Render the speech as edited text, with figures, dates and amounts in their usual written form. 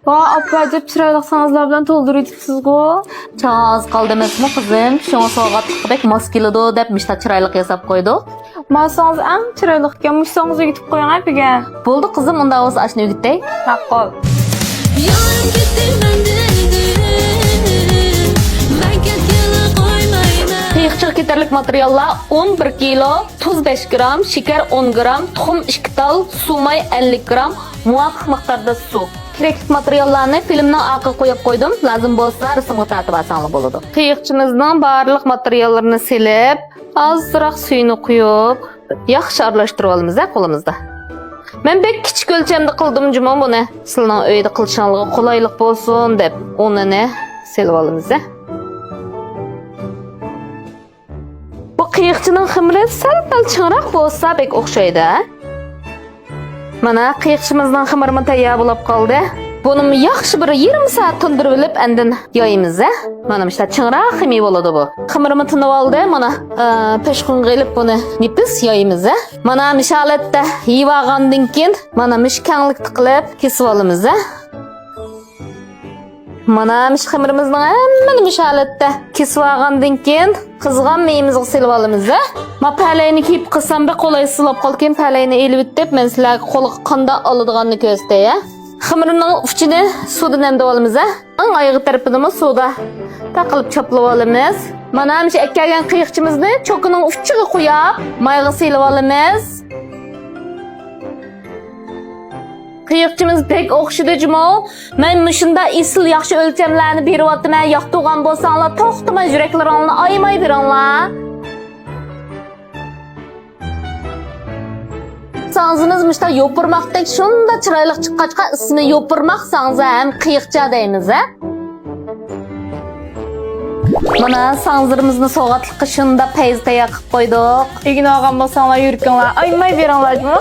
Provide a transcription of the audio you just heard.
Apacıp çıraylık sanızlar bilen tolduruytipsiz-go. Çağız kaldı emasmi kızım. Şoňa soğgatlyk bek maskilado dep mişta çıraylyk ýasap goýduk. Masanız en çıraylık gelmişseniz gidip koyun aypege. Boldy kızım, onda bolsa aşny ügitdeý. Haqqol. Yarım gitti mendilim, ben ketkili koymayman. Qiyiqçyk keterlik materiallar 11 kilo, tuz 5 gram, şeker 10 gram, tuxum 2 tal, sumay 50 gram, muvafiq miqdarda su. Kerekli materiallarni filmning arqa qo'yib qo'ydim. Lazım bolsa rasmga tartib alsangiz bo'ladi. Qiyiqchimizning barliq materiallarini silib, azroq suyini quyib, yaxshi aralashtirib olamiz qo'limizda. Men bek kichik o'lchamda qildim juma buni. Sizning uyda qilishingizga qulaylik bo'lsin deb unini silib olamiz. Bu qiyiqchining ximiri sal-pal chinroq bo'lsa bek o'xshaydi. Mana qiyiqchimizning ximirini tayyor bo'lib qoldi. Buni yaxshi bir 20 soat tindirib olib, andin yoyimiz. Mana işte chinroq ximi bo'ladi bu. Ximirini tinib oldi. Mana peshqunga ilib buni nipis yoyimiz. Mana mishalatda yeyvagandan keyin mana mishkanlik qilib kesib olamiz. Mana ximirimizning hammani mishalatda kesib olgandan keyin qizg'an meyimizga silib olamiz. Ma palayni kiyib qilsam bir qolay silab qolgan palayni elib o'tib, men sizlarga qo'lga qanda oladiganini ko'rsatay. Ximirimning uchini suvda nemdib olamiz. Oyog'i tarafini suvda taqilib choplab olamiz. Mana shu ekkagan qiyiqchimizni cho'kining uchiga qo'yib, mayga silib olamiz. Qiyiqchimiz pek o'xshidi jimo. Men shunda isil yaxshi o'lchamlarni beryapman. Yoqtirgan bo'lsanglar, to'xtamay yuraklaringni aymay beringlar. Sanzınız mışta yopurmakdek şunda çıraylık çıqqaçqa ismi yopurmak sanzı hem qiyiqcha deymiz. Mana sanzırımızны soğatlıqqa şunda peyzde yaqib qo'ydik. Egin olgan bo'lsanglar yurikinglar aymay beringlar-jimi?